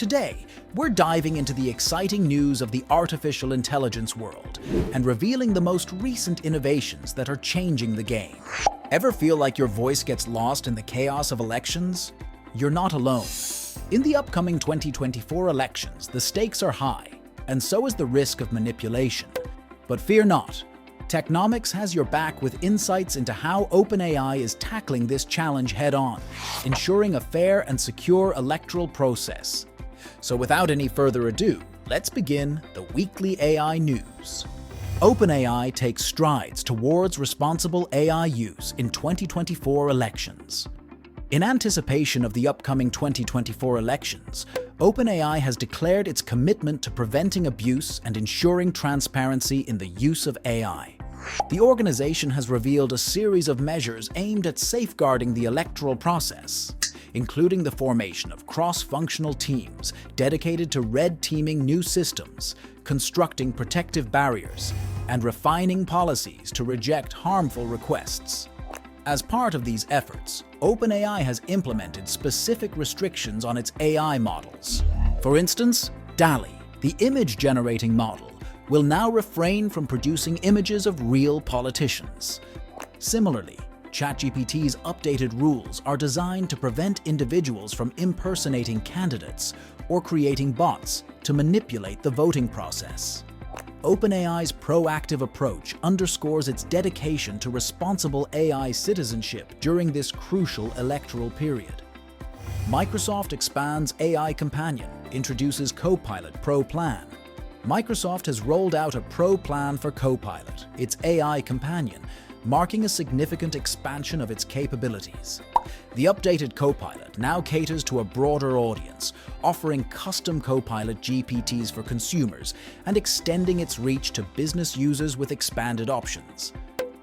Today, we're diving into the exciting news of the artificial intelligence world and revealing the most recent innovations that are changing the game. Ever feel like your voice gets lost in the chaos of elections? You're not alone. In the upcoming 2024 elections, the stakes are high, and so is the risk of manipulation. But fear not. Technomics has your back with insights into how OpenAI is tackling this challenge head-on, ensuring a fair and secure electoral process. So without any further ado, let's begin the weekly AI news. OpenAI takes strides towards responsible AI use in 2024 elections. In anticipation of the upcoming 2024 elections, OpenAI has declared its commitment to preventing abuse and ensuring transparency in the use of AI. The organization has revealed a series of measures aimed at safeguarding the electoral process, including the formation of cross-functional teams dedicated to red-teaming new systems, constructing protective barriers, and refining policies to reject harmful requests. As part of these efforts, OpenAI has implemented specific restrictions on its AI models. For instance, DALL-E, the image-generating model, will now refrain from producing images of real politicians. Similarly, ChatGPT's updated rules are designed to prevent individuals from impersonating candidates or creating bots to manipulate the voting process. OpenAI's proactive approach underscores its dedication to responsible AI citizenship during this crucial electoral period. Microsoft expands AI Companion, introduces Copilot Pro plan. Microsoft has rolled out a Pro plan for Copilot, its AI companion, marking a significant expansion of its capabilities. The updated Copilot now caters to a broader audience, offering custom Copilot GPTs for consumers and extending its reach to business users with expanded options.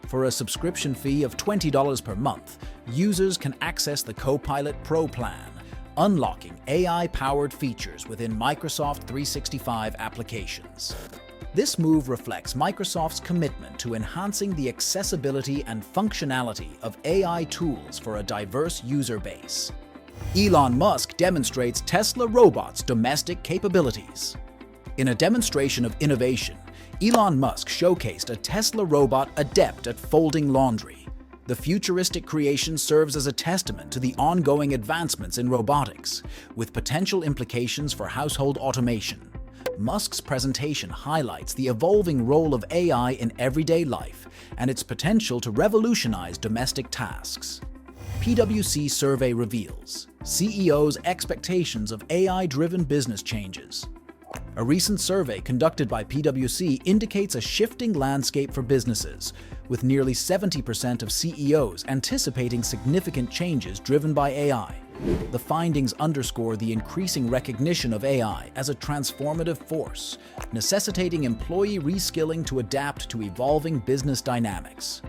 For a subscription fee of $20 per month, users can access the Copilot Pro plan, unlocking AI-powered features within Microsoft 365 applications. This move reflects Microsoft's commitment to enhancing the accessibility and functionality of AI tools for a diverse user base. Elon Musk demonstrates Tesla robots' domestic capabilities. In a demonstration of innovation, Elon Musk showcased a Tesla robot adept at folding laundry. The futuristic creation serves as a testament to the ongoing advancements in robotics, with potential implications for household automation. Musk's presentation highlights the evolving role of AI in everyday life and its potential to revolutionize domestic tasks. PwC survey reveals CEOs' expectations of AI-driven business changes. A recent survey conducted by PwC indicates a shifting landscape for businesses, with nearly 70% of CEOs anticipating significant changes driven by AI. The findings underscore the increasing recognition of AI as a transformative force, necessitating employee reskilling to adapt to evolving business dynamics.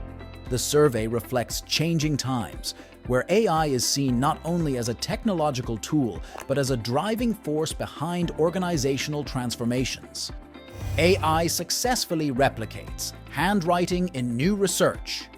The survey reflects changing times, where AI is seen not only as a technological tool, but as a driving force behind organizational transformations. AI successfully replicates handwriting in new research.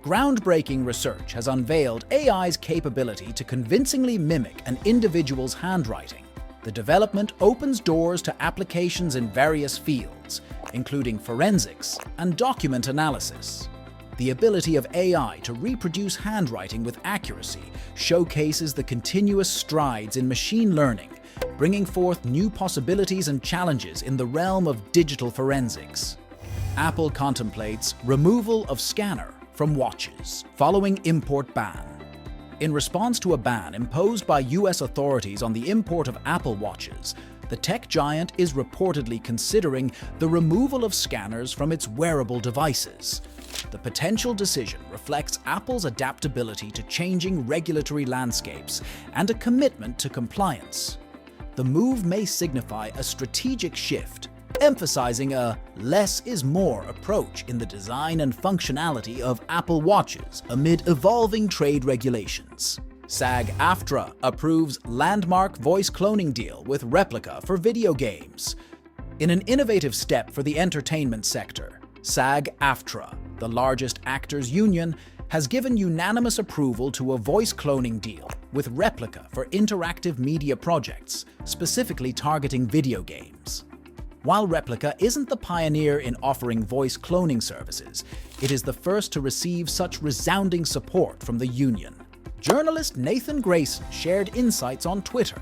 Groundbreaking research has unveiled AI's capability to convincingly mimic an individual's handwriting. The development opens doors to applications in various fields, including forensics and document analysis. The ability of AI to reproduce handwriting with accuracy showcases the continuous strides in machine learning, bringing forth new possibilities and challenges in the realm of digital forensics. Apple contemplates removal of scanner from watches following import ban. In response to a ban imposed by US authorities on the import of Apple watches, the tech giant is reportedly considering the removal of scanners from its wearable devices. The potential decision reflects Apple's adaptability to changing regulatory landscapes and a commitment to compliance. The move may signify a strategic shift, emphasizing a less is more approach in the design and functionality of Apple Watches amid evolving trade regulations. SAG-AFTRA approves landmark voice cloning deal with Replica for video games. In an innovative step for the entertainment sector, SAG-AFTRA, the largest actors' union, has given unanimous approval to a voice cloning deal with Replica for interactive media projects, specifically targeting video games. While Replica isn't the pioneer in offering voice cloning services, it is the first to receive such resounding support from the union. Journalist Nathan Grayson shared insights on Twitter,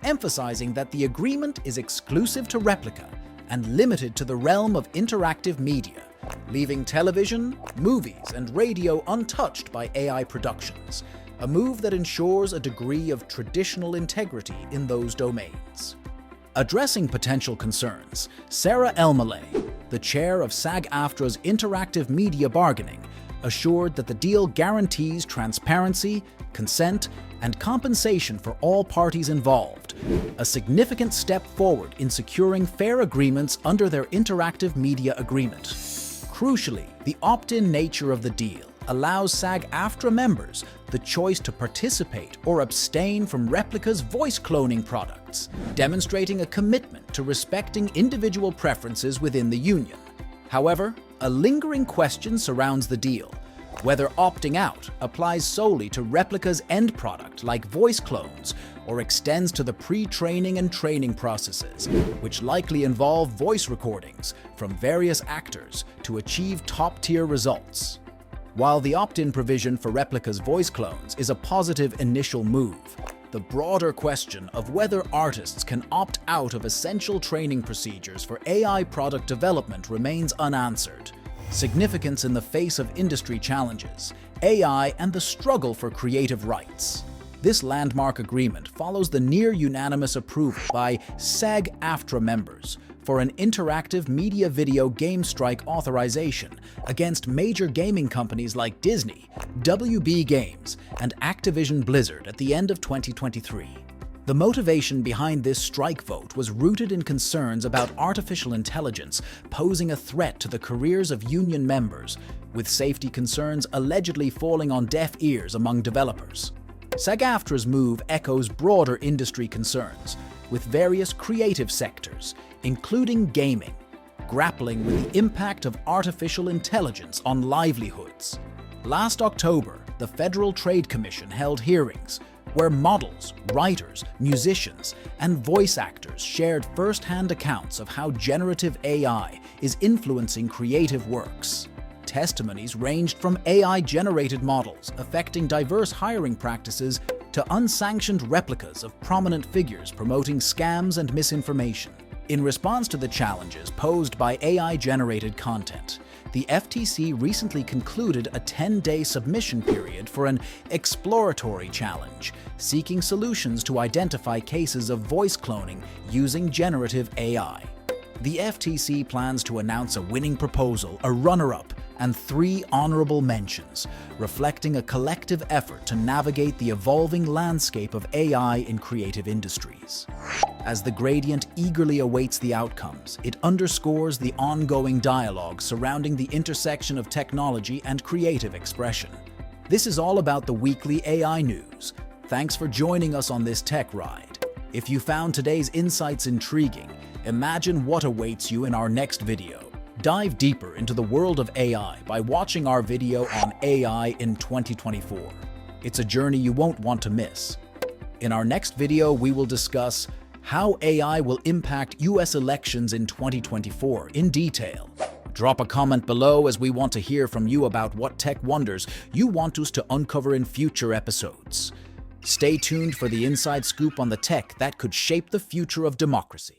emphasizing that the agreement is exclusive to Replica and limited to the realm of interactive media, leaving television, movies, and radio untouched by AI productions, a move that ensures a degree of traditional integrity in those domains. Addressing potential concerns, Sarah Elmaleh, the chair of SAG-AFTRA's Interactive Media Bargaining, assured that the deal guarantees transparency, consent, and compensation for all parties involved, a significant step forward in securing fair agreements under their interactive media agreement. Crucially, the opt-in nature of the deal allows SAG-AFTRA members the choice to participate or abstain from Replica's voice cloning products, demonstrating a commitment to respecting individual preferences within the union. However, a lingering question surrounds the deal: whether opting out applies solely to Replica's end product like voice clones or extends to the pre-training and training processes, which likely involve voice recordings from various actors to achieve top-tier results. While the opt-in provision for Replica's voice clones is a positive initial move, the broader question of whether artists can opt out of essential training procedures for AI product development remains unanswered. Significance in the face of industry challenges, AI, and the struggle for creative rights. This landmark agreement follows the near-unanimous approval by SAG-AFTRA members for an interactive media video game strike authorization against major gaming companies like Disney, WB Games, and Activision Blizzard at the end of 2023. The motivation behind this strike vote was rooted in concerns about artificial intelligence posing a threat to the careers of union members, with safety concerns allegedly falling on deaf ears among developers. SAG-AFTRA's move echoes broader industry concerns, with various creative sectors, including gaming, grappling with the impact of artificial intelligence on livelihoods. Last October, the Federal Trade Commission held hearings where models, writers, musicians, and voice actors shared first-hand accounts of how generative AI is influencing creative works. Testimonies ranged from AI-generated models affecting diverse hiring practices to unsanctioned replicas of prominent figures promoting scams and misinformation. In response to the challenges posed by AI-generated content, the FTC recently concluded a 10-day submission period for an exploratory challenge, seeking solutions to identify cases of voice cloning using generative AI. The FTC plans to announce a winning proposal, a runner-up, and 3 honorable mentions, reflecting a collective effort to navigate the evolving landscape of AI in creative industries. As the gradient eagerly awaits the outcomes, it underscores the ongoing dialogue surrounding the intersection of technology and creative expression. This is all about the weekly AI news. Thanks for joining us on this tech ride. If you found today's insights intriguing, imagine what awaits you in our next video. Dive deeper into the world of AI by watching our video on AI in 2024. It's a journey you won't want to miss. In our next video, we will discuss how AI will impact US elections in 2024 in detail. Drop a comment below as we want to hear from you about what tech wonders you want us to uncover in future episodes. Stay tuned for the inside scoop on the tech that could shape the future of democracy.